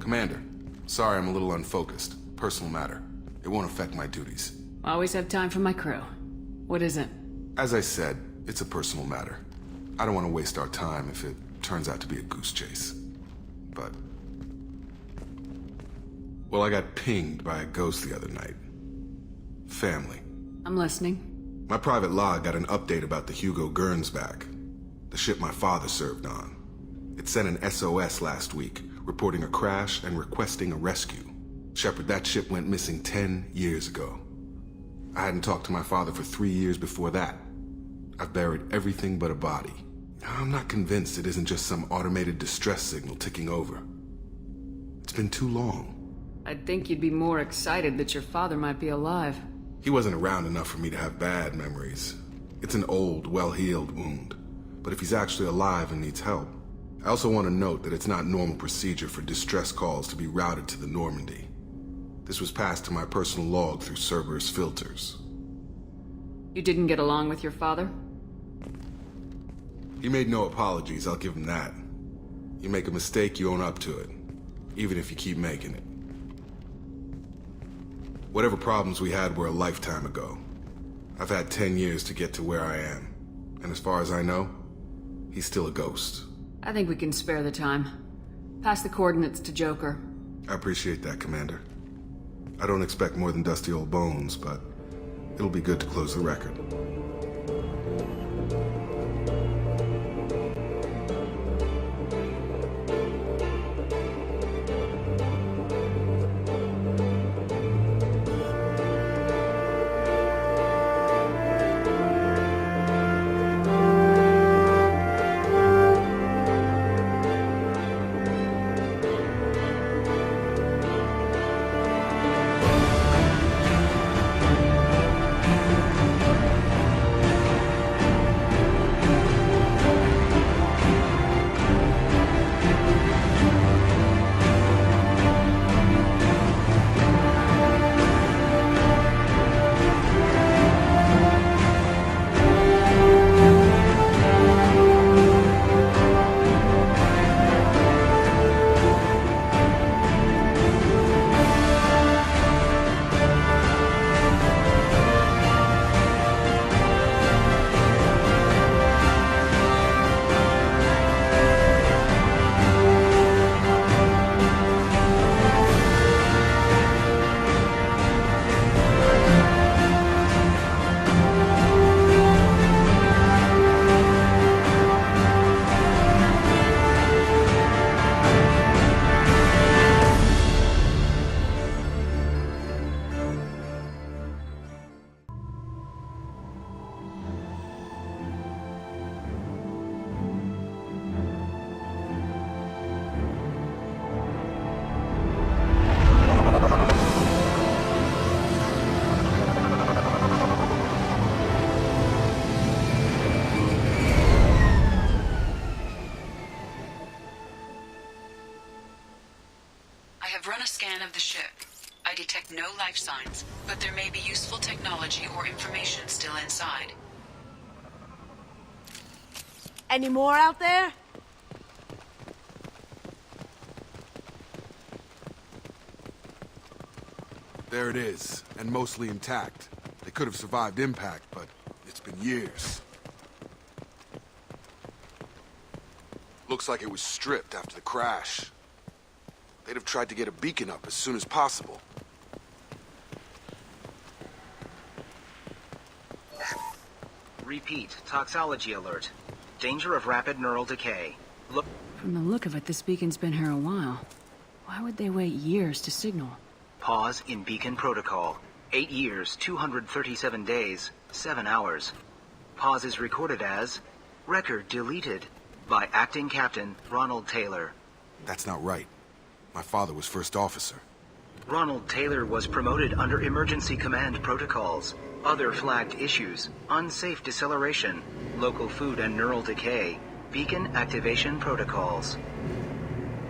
Commander, sorry I'm a little unfocused. Personal matter. It won't affect my duties. Always have time for my crew. What is it? As I said, it's a personal matter. I don't want to waste our time if it turns out to be a goose chase. But... well, I got pinged by a ghost the other night. Family. I'm listening. My private log got an update about the Hugo Gernsback, the ship my father served on. It sent an SOS last week, reporting a crash and requesting a rescue. Shepard, that ship went missing 10 years ago. I hadn't talked to my father for 3 years before that. I've buried everything but a body. I'm not convinced it isn't just some automated distress signal ticking over. It's been too long. I'd think you'd be more excited that your father might be alive. He wasn't around enough for me to have bad memories. It's an old, well-healed wound. But if he's actually alive and needs help... I also want to note that it's not normal procedure for distress calls to be routed to the Normandy. This was passed to my personal log through Cerberus filters. You didn't get along with your father? He made no apologies, I'll give him that. You make a mistake, you own up to it. Even if you keep making it. Whatever problems we had were a lifetime ago. I've had 10 years to get to where I am. And as far as I know, he's still a ghost. I think we can spare the time. Pass the coordinates to Joker. I appreciate that, Commander. I don't expect more than dusty old bones, but it'll be good to close the record. I have run a scan of the ship. I detect no life signs, but there may be useful technology or information still inside. Any more out there? There it is, and mostly intact. They could have survived impact, but it's been years. Looks like it was stripped after the crash. They'd have tried to get a beacon up as soon as possible. Repeat, toxology alert. Danger of rapid neural decay. Look. From the look of it, this beacon's been here a while. Why would they wait years to signal? Pause in beacon protocol. 8 years, 237 days, 7 hours. Pause is recorded as record deleted by Acting Captain Ronald Taylor. That's not right. My father was first officer. Ronald Taylor was promoted under emergency command protocols. Other flagged issues: unsafe deceleration, local food and neural decay, beacon activation protocols.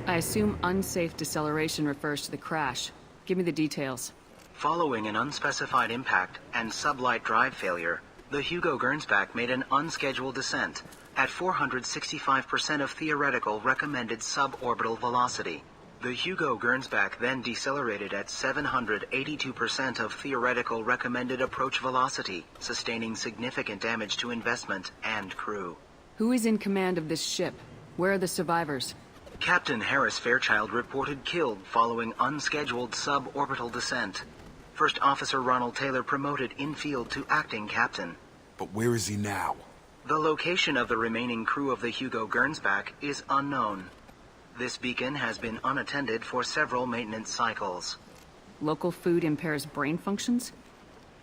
I assume unsafe deceleration refers to the crash. Give me the details. Following an unspecified impact and sublight drive failure, the Hugo Gernsback made an unscheduled descent at 465% of theoretical recommended suborbital velocity. The Hugo Gernsback then decelerated at 782% of theoretical recommended approach velocity, sustaining significant damage to investment and crew. Who is in command of this ship? Where are the survivors? Captain Harris Fairchild reported killed following unscheduled suborbital descent. First Officer Ronald Taylor promoted in-field to acting captain. But where is he now? The location of the remaining crew of the Hugo Gernsback is unknown. This beacon has been unattended for several maintenance cycles. Local food impairs brain functions?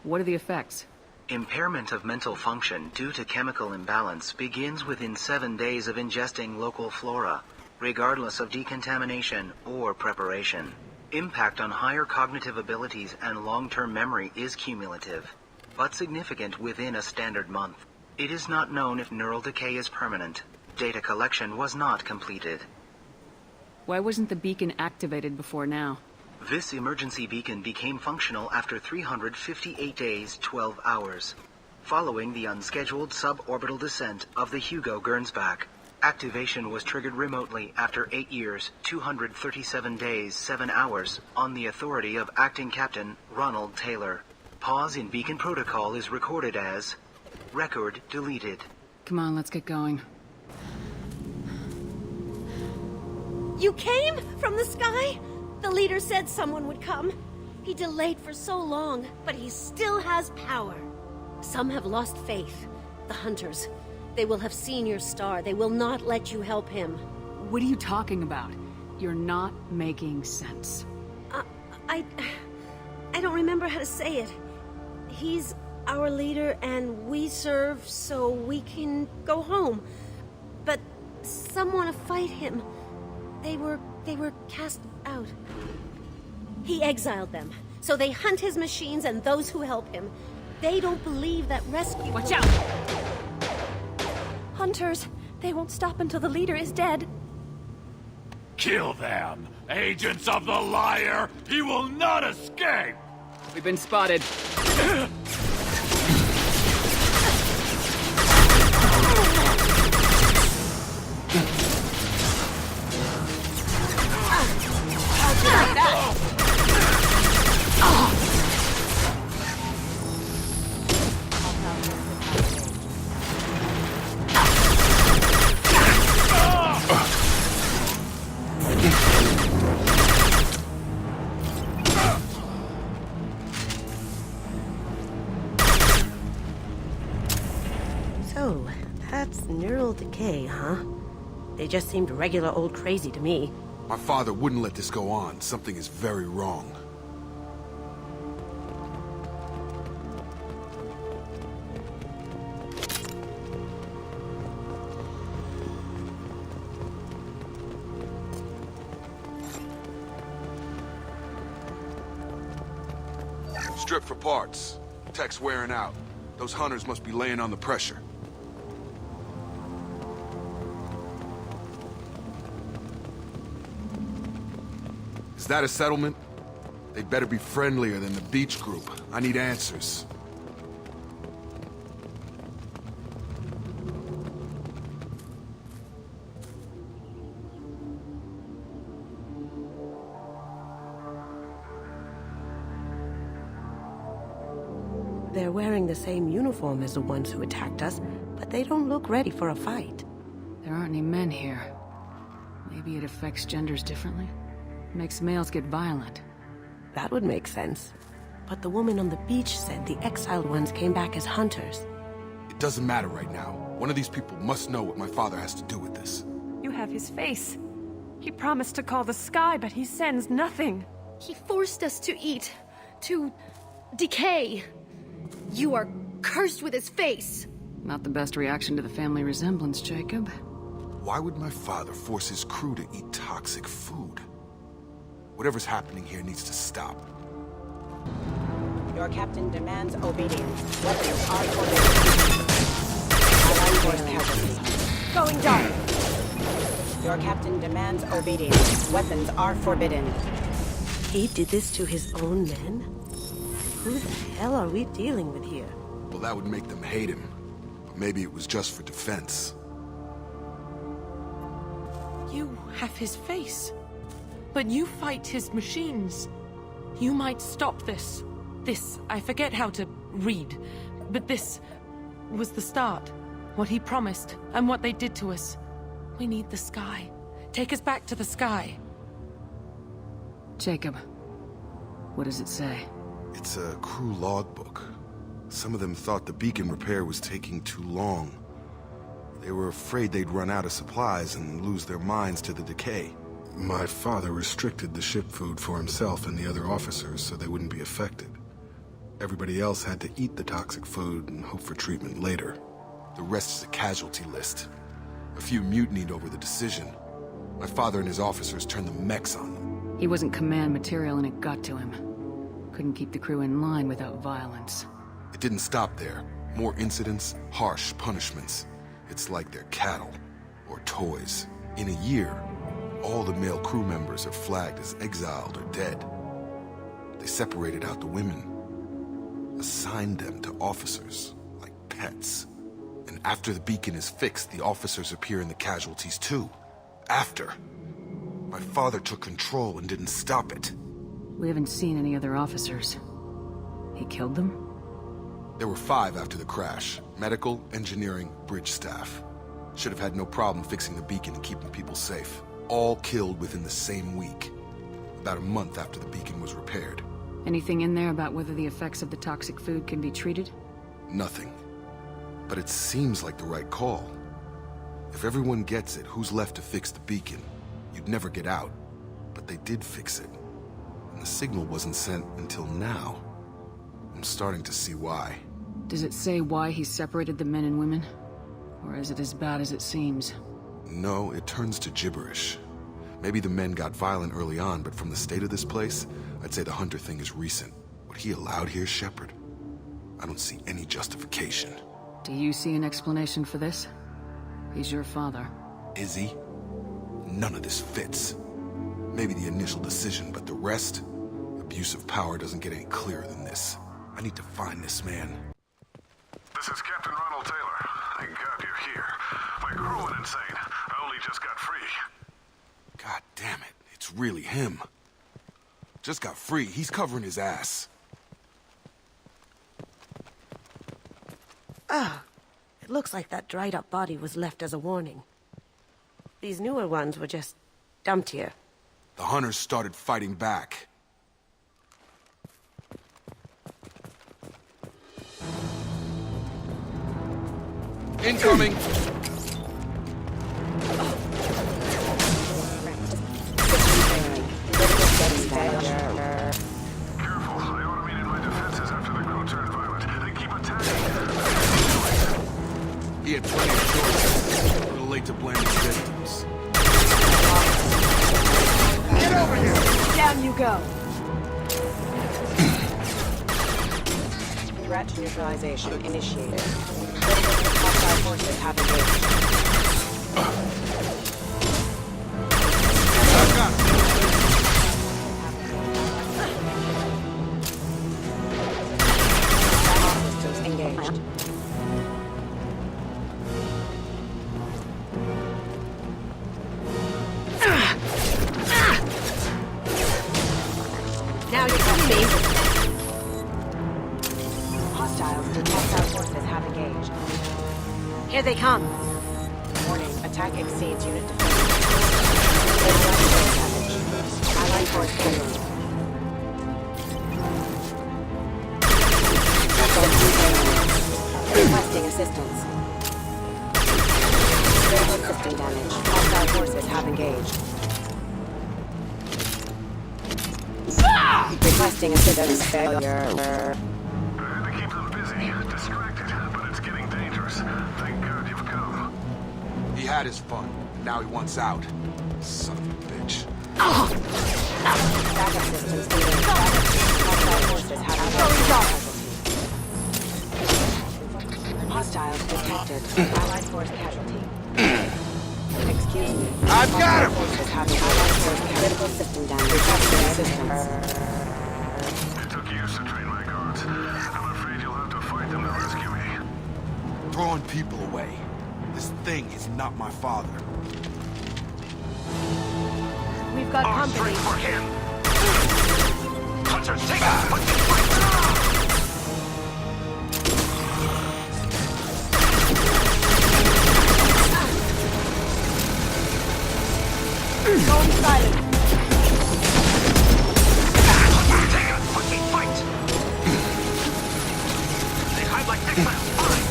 What are the effects? Impairment of mental function due to chemical imbalance begins within 7 days of ingesting local flora, regardless of decontamination or preparation. Impact on higher cognitive abilities and long-term memory is cumulative, but significant within a standard month. It is not known if neural decay is permanent. Data collection was not completed. Why wasn't the beacon activated before now? This emergency beacon became functional after 358 days, 12 hours, following the unscheduled suborbital descent of the Hugo Gernsback. Activation was triggered remotely after 8 years, 237 days, 7 hours, on the authority of Acting Captain Ronald Taylor. Pause in beacon protocol is recorded as record deleted. Come on, let's get going. You came from the sky? The leader said someone would come. He delayed for so long, but he still has power. Some have lost faith. The hunters. They will have seen your star. They will not let you help him. What are you talking about? You're not making sense. I don't remember how to say it. He's our leader and we serve so we can go home. But some want to fight him. They were cast out. He exiled them, so they hunt his machines and those who help him. They don't believe that rescue... Watch out! Hunters, they won't stop until the leader is dead. Kill them! Agents of the liar! He will not escape! We've been spotted. So, that's neural decay, huh? They just seemed regular old crazy to me. My father wouldn't let this go on. Something is very wrong. Strip for parts. Tech's wearing out. Those hunters must be laying on the pressure. Is that a settlement? They'd better be friendlier than the beach group. I need answers. They're wearing the same uniform as the ones who attacked us, but they don't look ready for a fight. There aren't any men here. Maybe it affects genders differently? Makes males get violent. That would make sense. But the woman on the beach said the exiled ones came back as hunters. It doesn't matter right now. One of these people must know what my father has to do with this. You have his face. He promised to call the sky, but he sends nothing. He forced us to eat, to decay. You are cursed with his face. Not the best reaction to the family resemblance, Jacob. Why would my father force his crew to eat toxic food? Whatever's happening here needs to stop. Your captain demands obedience. Weapons are forbidden. Allied force casualty. Going dark. Your captain demands obedience. Weapons are forbidden. He did this to his own men? Who the hell are we dealing with here? Well, that would make them hate him. But maybe it was just for defense. You have his face. But you fight his machines. You might stop this. This, I forget how to read, but this was the start. What he promised, and what they did to us. We need the sky. Take us back to the sky. Jacob, what does it say? It's a crew logbook. Some of them thought the beacon repair was taking too long. They were afraid they'd run out of supplies and lose their minds to the decay. My father restricted the ship food for himself and the other officers so they wouldn't be affected. Everybody else had to eat the toxic food and hope for treatment later. The rest is a casualty list. A few mutinied over the decision. My father and his officers turned the mechs on them. He wasn't command material and it got to him. Couldn't keep the crew in line without violence. It didn't stop there. More incidents, harsh punishments. It's like they're cattle, or toys. In a year, all the male crew members are flagged as exiled or dead. They separated out the women, assigned them to officers, like pets. And after the beacon is fixed, the officers appear in the casualties too. After. My father took control and didn't stop it. We haven't seen any other officers. He killed them? There were 5 after the crash. Medical, engineering, bridge staff. Should have had no problem fixing the beacon and keeping people safe. All killed within the same week. About a month after the beacon was repaired. Anything in there about whether the effects of the toxic food can be treated? Nothing. But it seems like the right call. If everyone gets it, who's left to fix the beacon? You'd never get out. But they did fix it. And the signal wasn't sent until now. I'm starting to see why. Does it say why he separated the men and women? Or is it as bad as it seems? No, it turns to gibberish. Maybe the men got violent early on, but from the state of this place, I'd say the Hunter thing is recent. What he allowed here, Shepard? I don't see any justification. Do you see an explanation for this? He's your father. Is he? None of this fits. Maybe the initial decision, but the rest? Abuse of power doesn't get any clearer than this. I need to find this man. This is Captain Ronald Taylor. Thank God you're here. My crew went insane. I only just got free. God damn it. It's really him. Just got free. He's covering his ass. Ah, it looks like that dried-up body was left as a warning. These newer ones were just dumped here. The Hunters started fighting back. Incoming! Careful, I automated my defenses after the crew turned violent. They keep attacking. He had plenty of choices. A little late to blame his victims. Get over here! Down you go. Threat neutralization initiated. Hostile forces have engaged. I've got him. Systems engaged. Now you see me. Hostile forces have engaged. Here they come. Warning, attack exceeds unit defense. Allied force killed. Requesting assistance. Critical system damage. Hostile forces have engaged. Requesting assistance. Failure. I had to keep them busy, distracted, but it's getting dangerous. Thank God you've come. He had his fun. Now he wants out. Son of a bitch. Backup systems engaged. Hostile forces have engaged. Hostiles detected. Allied force casualty. Excuse me. I've got him! Forces have allied force critical system damage. Requesting assistance. It took years to train my guards. I'm afraid you'll have to fight them to rescue me. Throwing people away. This thing is not my father. We've got company. For him. Hunter, take out. Going silent. Take a fucking fight. They hide like exiles. Fine.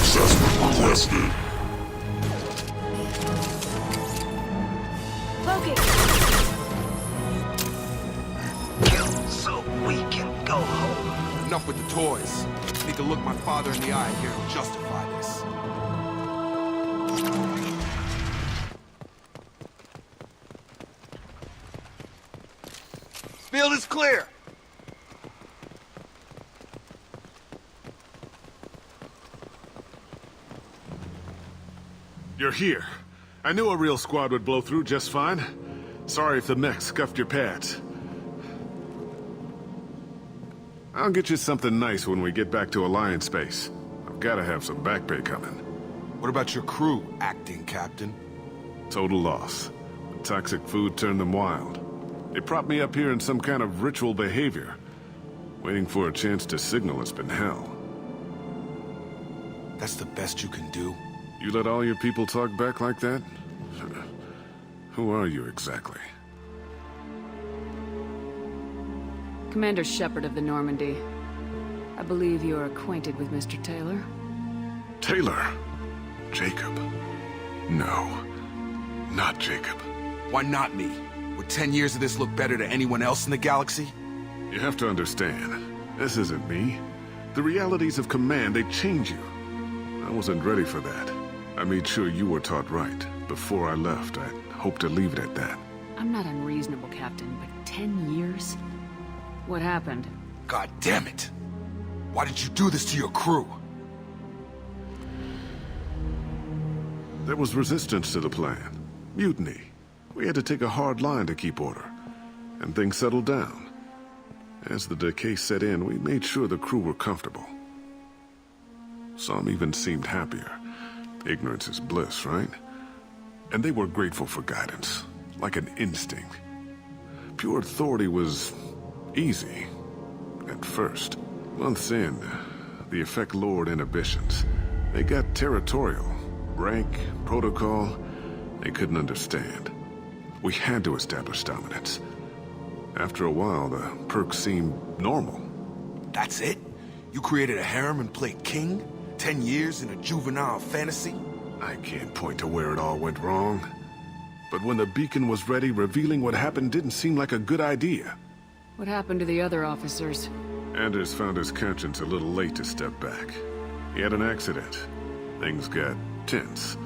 Assessment requested. Loki. Kill so we can go home. Enough with the toys. I need to look my father in the eye here and justify this. Field is clear. You're here. I knew a real squad would blow through just fine. Sorry if the mech scuffed your pads. I'll get you something nice when we get back to Alliance Base. I've gotta have some back pay coming. What about your crew, acting captain? Total loss. The toxic food turned them wild. They propped me up here in some kind of ritual behavior. Waiting for a chance to signal has been hell. That's the best you can do? You let all your people talk back like that? Who are you exactly? Commander Shepard of the Normandy. I believe you're acquainted with Mr. Taylor. Taylor? Jacob? No. Not Jacob. Why not me? Would 10 years of this look better to anyone else in the galaxy? You have to understand, this isn't me. The realities of command, they change you. I wasn't ready for that. I made sure you were taught right. Before I left, I hoped to leave it at that. I'm not unreasonable, Captain, but 10 years? What happened? God damn it! Why did you do this to your crew? There was resistance to the plan. Mutiny. We had to take a hard line to keep order. And things settled down. As the decay set in, we made sure the crew were comfortable. Some even seemed happier. Ignorance is bliss, right? And they were grateful for guidance, like an instinct. Pure authority was easy, at first. Months in, the effect lowered inhibitions. They got territorial. Rank, protocol, they couldn't understand. We had to establish dominance. After a while, the perks seemed normal. That's it? You created a harem and played king? 10 years in a juvenile fantasy? I can't point to where it all went wrong. But when the beacon was ready, revealing what happened didn't seem like a good idea. What happened to the other officers? Anders found his conscience a little late to step back. He had an accident. Things got tense.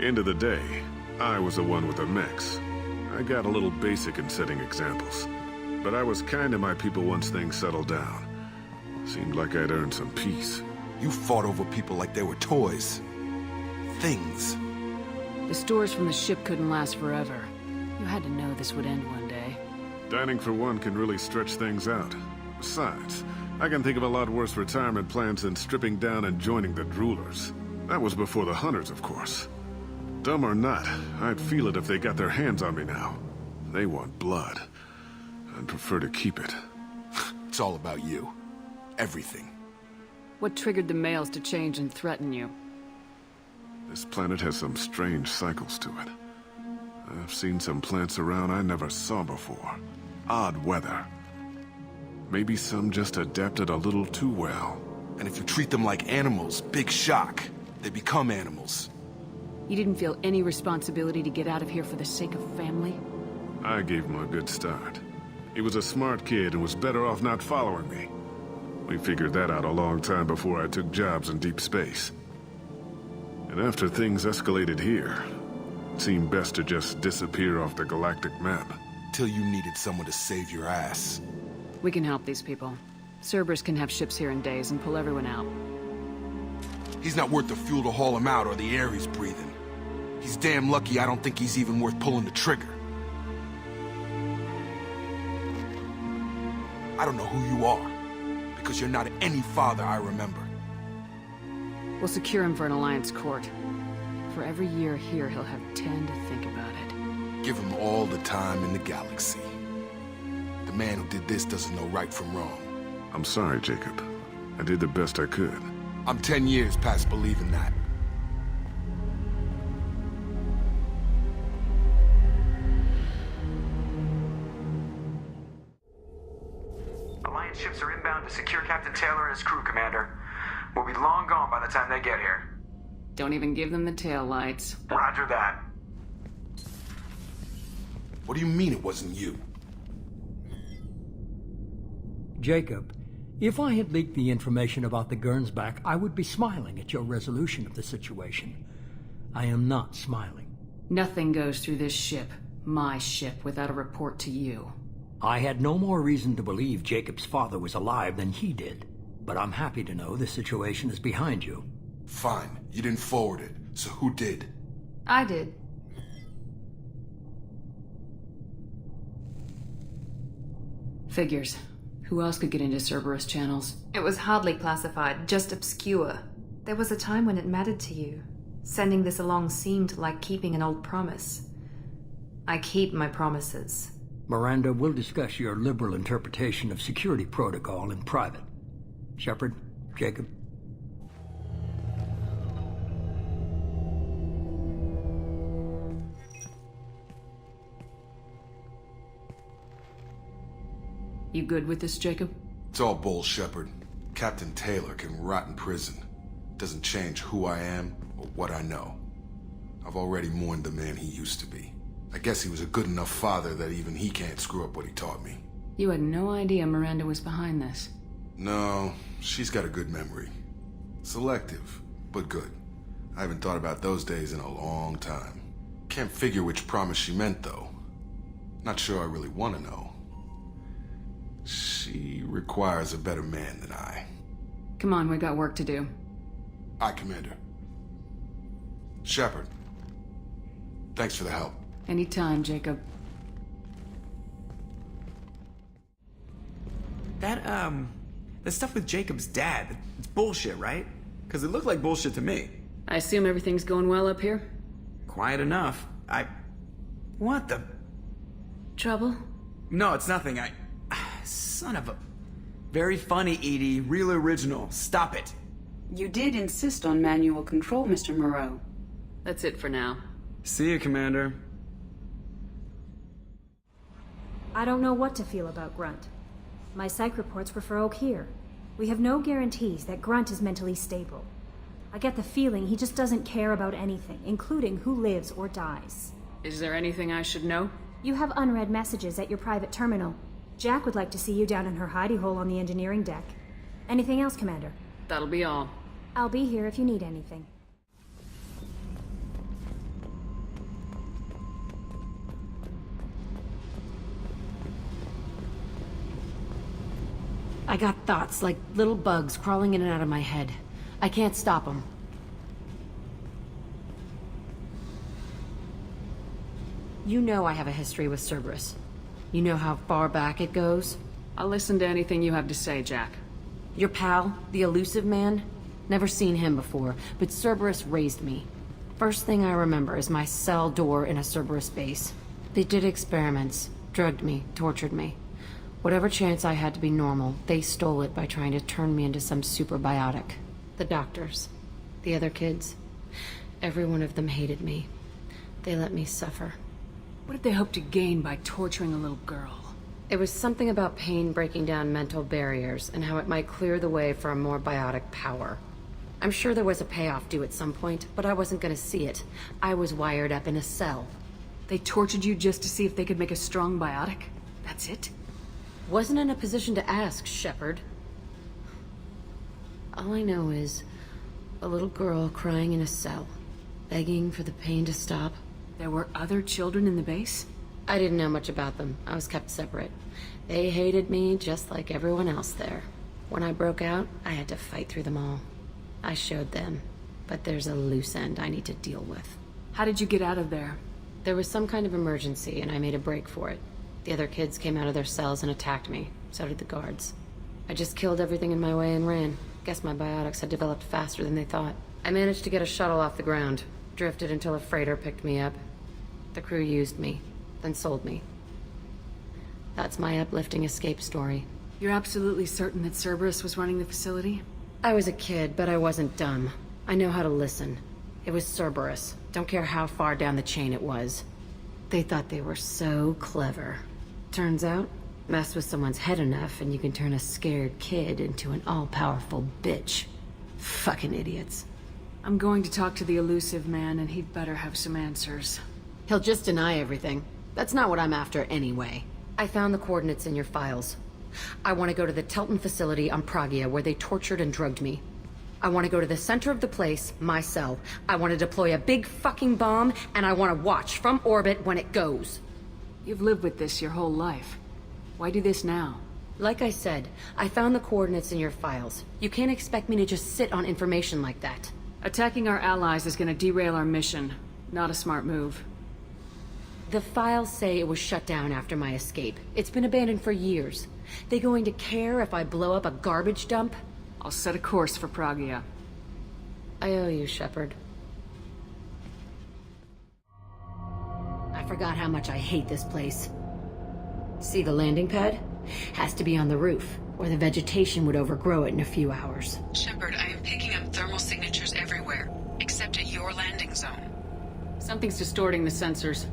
End of the day, I was the one with the mechs. I got a little basic in setting examples. But I was kind to my people once things settled down. Seemed like I'd earned some peace. You fought over people like they were toys. Things. The stores from the ship couldn't last forever. You had to know this would end one day. Dining for one can really stretch things out. Besides, I can think of a lot worse retirement plans than stripping down and joining the Droolers. That was before the Hunters, of course. Dumb or not, I'd feel it if they got their hands on me now. They want blood. I'd prefer to keep it. It's all about you. Everything. What triggered the males to change and threaten you? This planet has some strange cycles to it. I've seen some plants around I never saw before. Odd weather. Maybe some just adapted a little too well. And if you treat them like animals, big shock. They become animals. You didn't feel any responsibility to get out of here for the sake of family? I gave him a good start. He was a smart kid and was better off not following me. We figured that out a long time before I took jobs in deep space. And after things escalated here, it seemed best to just disappear off the galactic map. Till you needed someone to save your ass. We can help these people. Cerberus can have ships here in days and pull everyone out. He's not worth the fuel to haul him out or the air he's breathing. He's damn lucky I don't think he's even worth pulling the trigger. I don't know who you are, because you're not any father I remember. We'll secure him for an Alliance court. For every year here, he'll have 10 to think about it. Give him all the time in the galaxy. The man who did this doesn't know right from wrong. I'm sorry, Jacob. I did the best I could. I'm 10 years past believing that. Alliance ships are inbound to secure Captain Taylor and his crew, Commander. We'll be long gone by the time they get here. Don't even give them the tail lights. Roger that. What do you mean it wasn't you? Jacob, if I had leaked the information about the Gernsback, I would be smiling at your resolution of the situation. I am not smiling. Nothing goes through this ship, my ship, without a report to you. I had no more reason to believe Jacob's father was alive than he did. But I'm happy to know the situation is behind you. Fine. You didn't forward it, so who did? I did. Figures. Who else could get into Cerberus channels? It was hardly classified, just obscure. There was a time when it mattered to you. Sending this along seemed like keeping an old promise. I keep my promises. Miranda, we'll discuss your liberal interpretation of security protocol in private. Shepard, Jacob. You good with this, Jacob? It's all bull, Shepard. Captain Taylor can rot in prison. Doesn't change who I am or what I know. I've already mourned the man he used to be. I guess he was a good enough father that even he can't screw up what he taught me. You had no idea Miranda was behind this. No, she's got a good memory. Selective, but good. I haven't thought about those days in a long time. Can't figure which promise she meant, though. Not sure I really want to know. She requires a better man than I. Come on, we got work to do. Aye, Commander. Shepard. Thanks for the help. Anytime, Jacob. The stuff with Jacob's dad, it's bullshit, right? Because it looked like bullshit to me. I assume everything's going well up here? Quiet enough. What the... Trouble? No, it's nothing. Son of a... Very funny, Edie. Real original. Stop it. You did insist on manual control, Mr. Moreau. That's it for now. See you, Commander. I don't know what to feel about Grunt. My psych reports were for Oak here. We have no guarantees that Grunt is mentally stable. I get the feeling he just doesn't care about anything, including who lives or dies. Is there anything I should know? You have unread messages at your private terminal. Jack would like to see you down in her hidey hole on the engineering deck. Anything else, Commander? That'll be all. I'll be here if you need anything. I got thoughts like little bugs crawling in and out of my head. I can't stop them. You know I have a history with Cerberus. You know how far back it goes? I'll listen to anything you have to say, Jack. Your pal, the elusive man? Never seen him before, but Cerberus raised me. First thing I remember is my cell door in a Cerberus base. They did experiments, drugged me, tortured me. Whatever chance I had to be normal, they stole it by trying to turn me into some superbiotic. The doctors, the other kids, every one of them hated me. They let me suffer. What did they hope to gain by torturing a little girl? It was something about pain breaking down mental barriers and how it might clear the way for a more biotic power. I'm sure there was a payoff due at some point, but I wasn't gonna see it. I was wired up in a cell. They tortured you just to see if they could make a strong biotic? That's it? Wasn't in a position to ask, Shepard. All I know is a little girl crying in a cell, begging for the pain to stop. There were other children in the base? I didn't know much about them. I was kept separate. They hated me just like everyone else there. When I broke out, I had to fight through them all. I showed them, but there's a loose end I need to deal with. How did you get out of there? There was some kind of emergency, and I made a break for it. The other kids came out of their cells and attacked me. So did the guards. I just killed everything in my way and ran. Guess my biotics had developed faster than they thought. I managed to get a shuttle off the ground. Drifted until a freighter picked me up. The crew used me, then sold me. That's my uplifting escape story. You're absolutely certain that Cerberus was running the facility? I was a kid, but I wasn't dumb. I know how to listen. It was Cerberus. Don't care how far down the chain it was. They thought they were so clever. Turns out, mess with someone's head enough and you can turn a scared kid into an all-powerful bitch. Fucking idiots. I'm going to talk to the elusive man, and he'd better have some answers. He'll just deny everything. That's not what I'm after anyway. I found the coordinates in your files. I want to go to the Telton facility on Pragia where they tortured and drugged me. I want to go to the center of the place, my cell. I want to deploy a big fucking bomb, and I want to watch from orbit when it goes. You've lived with this your whole life. Why do this now? Like I said, I found the coordinates in your files. You can't expect me to just sit on information like that. Attacking our allies is gonna derail our mission. Not a smart move. The files say it was shut down after my escape. It's been abandoned for years. They going to care if I blow up a garbage dump? I'll set a course for Pragia. I owe you, Shepard. I forgot how much I hate this place. See the landing pad? Has to be on the roof, or the vegetation would overgrow it in a few hours. Shepard, I am picking up thermal signatures everywhere, except at your landing zone. Something's distorting the sensors.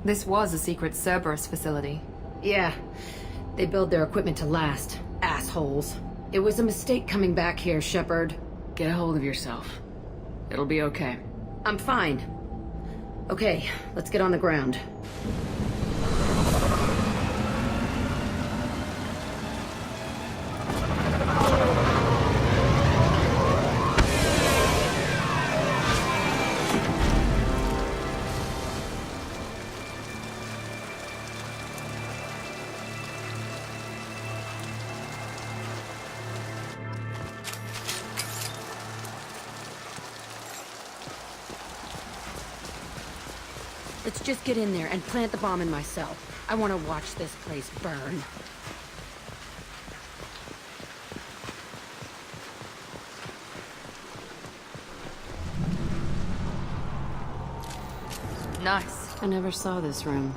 This was a secret Cerberus facility. Yeah, they build their equipment to last. Assholes. It was a mistake coming back here, Shepard. Get a hold of yourself. It'll be okay. I'm fine. Okay, let's get on the ground. Let's just get in there and plant the bomb in my cell. I want to watch this place burn. Nice. I never saw this room.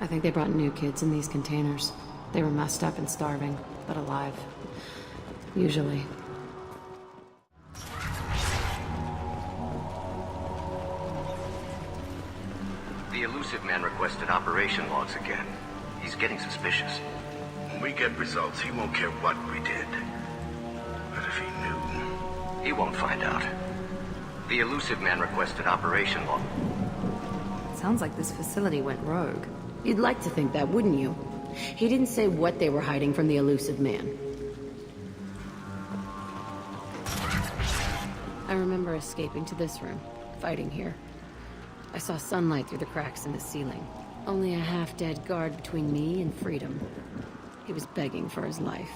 I think they brought new kids in these containers. They were messed up and starving, but alive. Usually. The elusive man requested operation logs again. He's getting suspicious. When we get results, he won't care what we did. But if he knew... He won't find out. The elusive man requested operation log. Sounds like this facility went rogue. You'd like to think that, wouldn't you? He didn't say what they were hiding from the elusive man. I remember escaping to this room, fighting here. I saw sunlight through the cracks in the ceiling. Only a half-dead guard between me and freedom. He was begging for his life.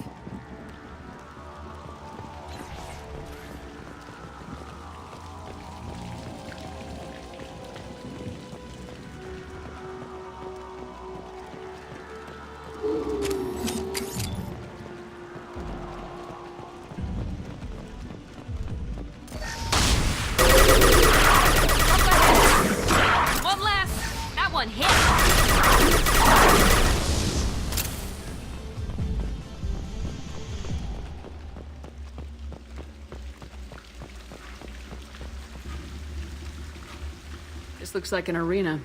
This looks like an arena.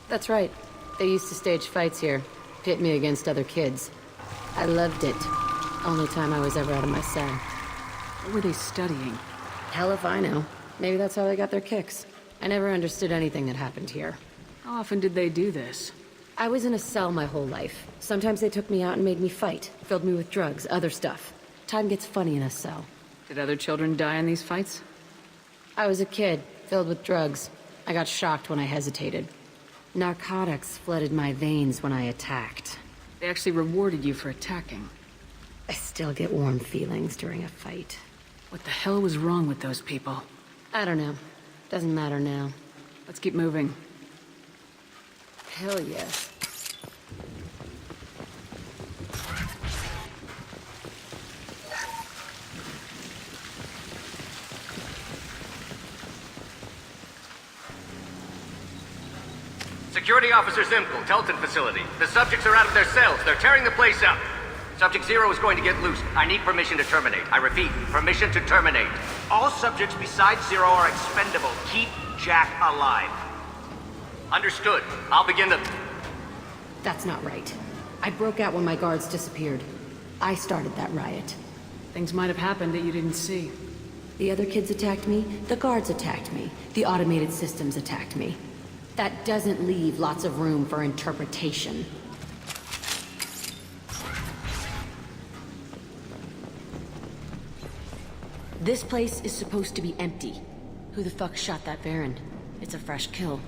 That's right. They used to stage fights here, pit me against other kids. I loved it. Only time I was ever out of my cell. What were they studying? Hell if I know. Maybe that's how they got their kicks. I never understood anything that happened here. How often did they do this? I was in a cell my whole life. Sometimes they took me out and made me fight. Filled me with drugs, other stuff. Time gets funny in a cell. Did other children die in these fights? I was a kid, filled with drugs. I got shocked when I hesitated. Narcotics flooded my veins when I attacked. They actually rewarded you for attacking. I still get warm feelings during a fight. What the hell was wrong with those people? I don't know. Doesn't matter now. Let's keep moving. Hell yes. Security Officer Zimkel, Telton facility. The subjects are out of their cells. They're tearing the place up. Subject Zero is going to get loose. I need permission to terminate. I repeat, permission to terminate. All subjects besides Zero are expendable. Keep Jack alive. Understood. I'll begin the... That's not right. I broke out when my guards disappeared. I started that riot. Things might have happened that you didn't see. The other kids attacked me, the guards attacked me, the automated systems attacked me. That doesn't leave lots of room for interpretation. This place is supposed to be empty. Who the fuck shot that Baron? It's a fresh kill.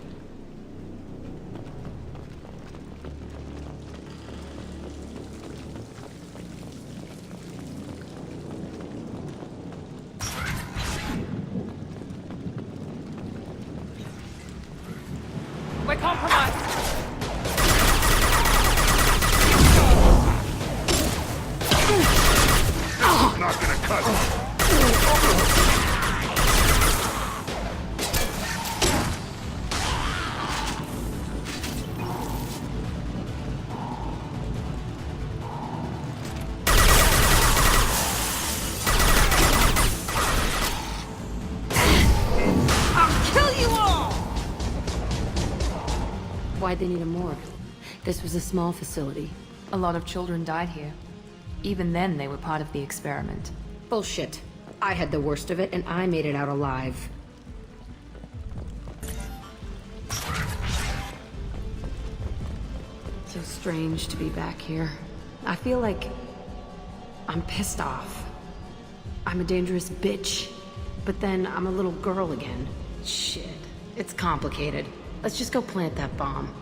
We're compromised. This is not gonna cut it. Why'd they need a morgue? This was a small facility. A lot of children died here. Even then, they were part of the experiment. Bullshit. I had the worst of it, and I made it out alive. So strange to be back here. I feel like... I'm pissed off. I'm a dangerous bitch. But then I'm a little girl again. Shit. It's complicated. Let's just go plant that bomb.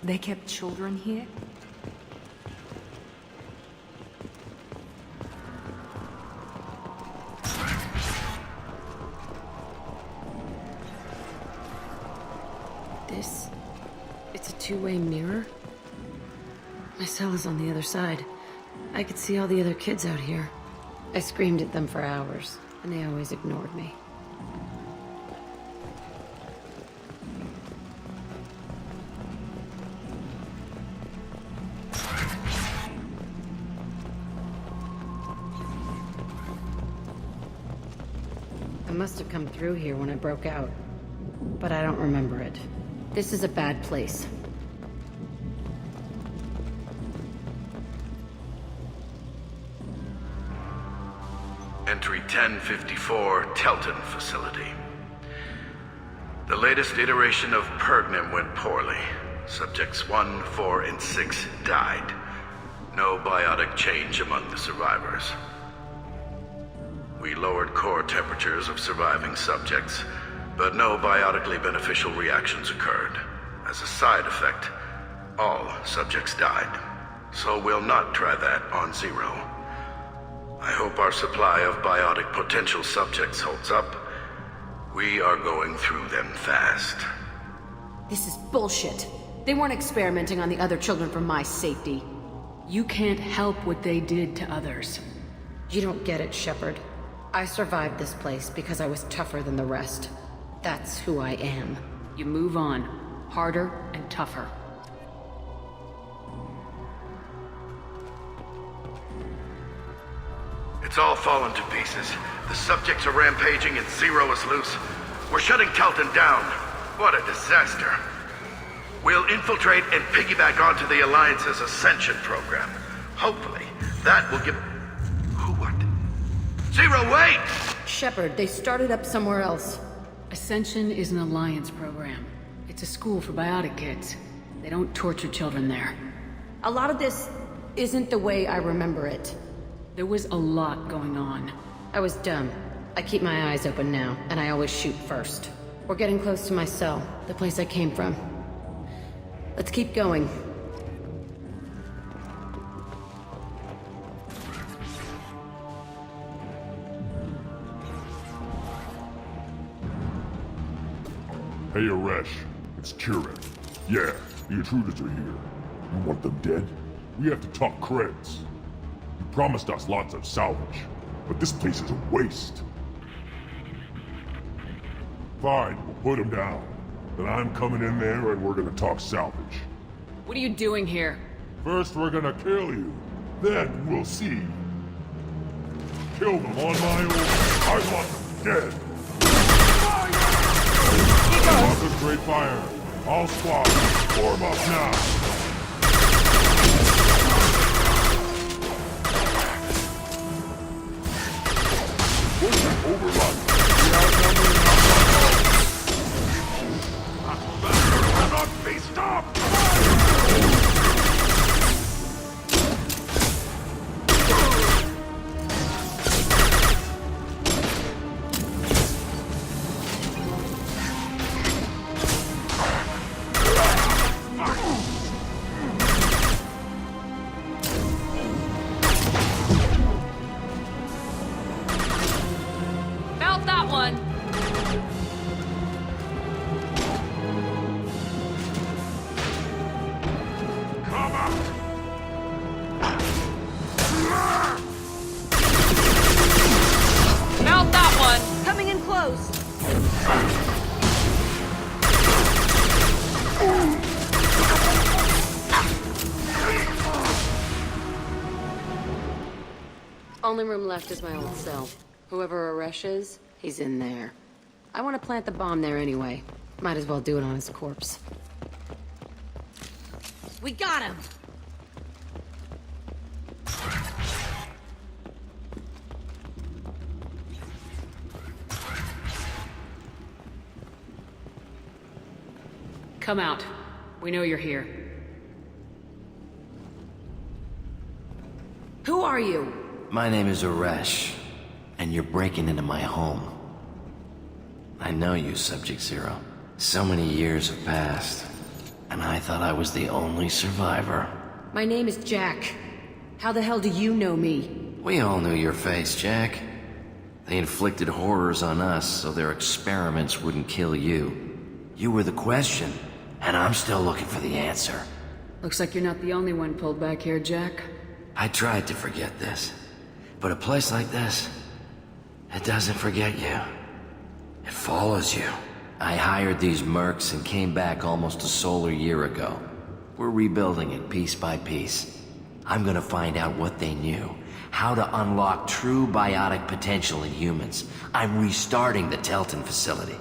They kept children here? This... it's a two-way mirror? My cell is on the other side. I could see all the other kids out here. I screamed at them for hours, and they always ignored me. I must have come through here when I broke out, but I don't remember it. This is a bad place. Entry 1054, Telton facility. The latest iteration of Pergnum went poorly. Subjects 1, 4, and 6 died. No biotic change among the survivors. We lowered core temperatures of surviving subjects, but no biotically beneficial reactions occurred. As a side effect, all subjects died. So we'll not try that on Zero. I hope our supply of biotic potential subjects holds up. We are going through them fast. This is bullshit. They weren't experimenting on the other children for my safety. You can't help what they did to others. You don't get it, Shepard. I survived this place because I was tougher than the rest. That's who I am. You move on. Harder and tougher. It's all fallen to pieces. The subjects are rampaging and Zero is loose. We're shutting Telton down. What a disaster. We'll infiltrate and piggyback onto the Alliance's Ascension program. Hopefully, that will give... Who what? Zero, wait! Shepard, they started up somewhere else. Ascension is an Alliance program. It's a school for biotic kids. They don't torture children there. A lot of this isn't the way I remember it. There was a lot going on. I was dumb. I keep my eyes open now, and I always shoot first. We're getting close to my cell, the place I came from. Let's keep going. Hey, Aresh. It's Kieran. Yeah, the intruders are here. You want them dead? We have to talk creds. You promised us lots of salvage, but this place is a waste. Fine, we'll put them down. Then I'm coming in there and we're gonna talk salvage. What are you doing here? First we're gonna kill you. Then we'll see. Kill them on my own. I want them dead. Concentrate fire. All squads, form up now. Overrun. We outnumber and outnumber. I'm not be stopped! Mount that one! Come out! Mount that one! Coming in close. Only room left is my old cell. Whoever Aresh is, he's in there. I want to plant the bomb there anyway. Might as well do it on his corpse. We got him. Come out. We know you're here. Who are you? My name is Aresh, and you're breaking into my home. I know you, Subject Zero. So many years have passed, and I thought I was the only survivor. My name is Jack. How the hell do you know me? We all knew your face, Jack. They inflicted horrors on us so their experiments wouldn't kill you. You were the question, and I'm still looking for the answer. Looks like you're not the only one pulled back here, Jack. I tried to forget this, but a place like this, it doesn't forget you. It follows you. I hired these mercs and came back almost a solar year ago. We're rebuilding it piece by piece. I'm gonna find out what they knew, how to unlock true biotic potential in humans. I'm restarting the Telton facility.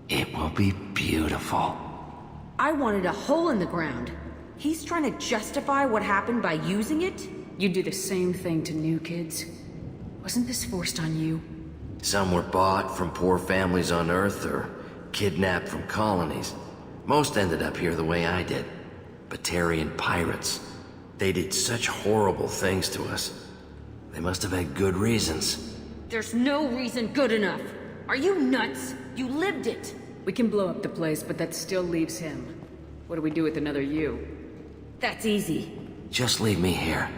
It will be beautiful. I wanted a hole in the ground. He's trying to justify what happened by using it? You do the same thing to new kids. Wasn't this forced on you? Some were bought from poor families on Earth or kidnapped from colonies. Most ended up here the way I did. Batarian pirates. They did such horrible things to us. They must have had good reasons. There's no reason good enough. Are you nuts? You lived it. We can blow up the place, but that still leaves him. What do we do with another you? That's easy. Just leave me here.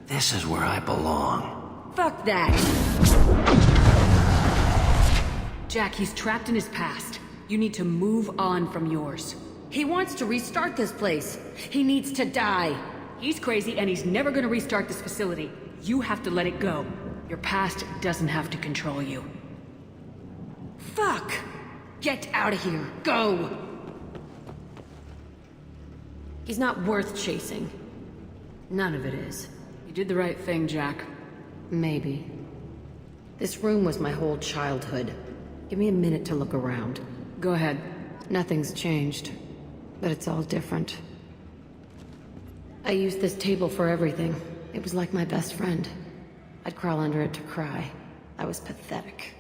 This is where I belong. Fuck that. Jack, he's trapped in his past. You need to move on from yours. He wants to restart this place. He needs to die. He's crazy and he's never gonna restart this facility. You have to let it go. Your past doesn't have to control you. Fuck! Get out of here. Go! He's not worth chasing. None of it is. You did the right thing, Jack. Maybe. This room was my whole childhood. Give me a minute to look around. Go ahead. Nothing's changed, but it's all different. I used this table for everything. It was like my best friend. I'd crawl under it to cry. I was pathetic.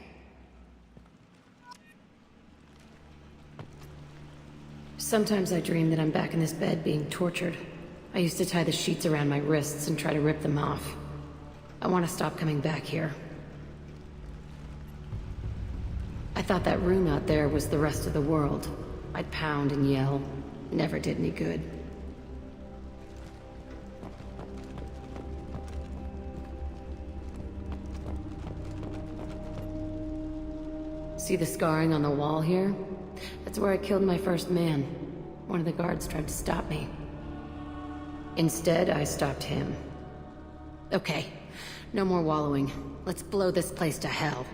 Sometimes I dream that I'm back in this bed being tortured. I used to tie the sheets around my wrists and try to rip them off. I want to stop coming back here. I thought that room out there was the rest of the world. I'd pound and yell. Never did any good. See the scarring on the wall here? That's where I killed my first man. One of the guards tried to stop me. Instead, I stopped him. Okay, no more wallowing. Let's blow this place to hell.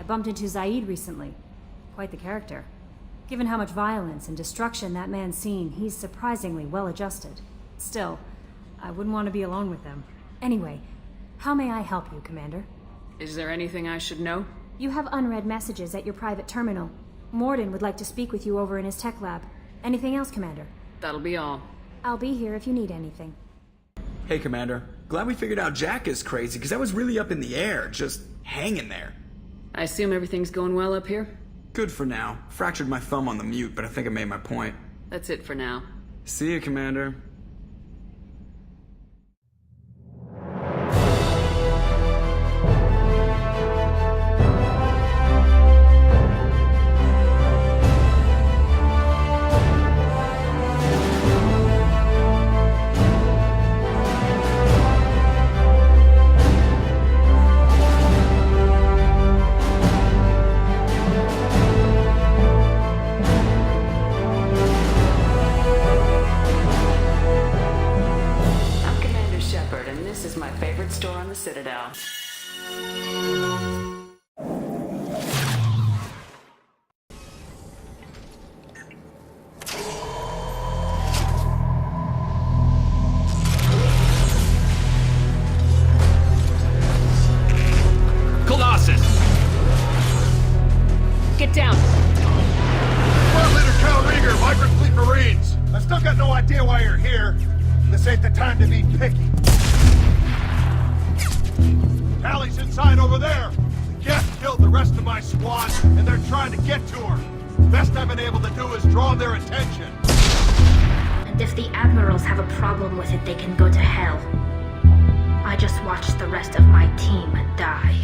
Bumped into Zaid recently. Quite the character. Given how much violence and destruction that man's seen, he's surprisingly well adjusted. Still, I wouldn't want to be alone with them. Anyway, how may I help you, Commander? Is there anything I should know? You have unread messages at your private terminal. Morden would like to speak with you over in his tech lab. Anything else, Commander? That'll be all. I'll be here if you need anything. Hey, Commander. Glad we figured out Jack is crazy, because I was really up in the air, just hanging there. I assume everything's going well up here? Good for now. Fractured my thumb on the mute, but I think I made my point. That's it for now. See you, Commander. Store on the Citadel. Colossus! Get down! Squad Leader Cal Rieger, Migrant Fleet Marines. I still got no idea why you're here. This ain't the time to be picky. Allie's inside over there. The guest killed the rest of my squad, and they're trying to get to her. Best I've been able to do is draw their attention. And if the Admirals have a problem with it, they can go to hell. I just watched the rest of my team die.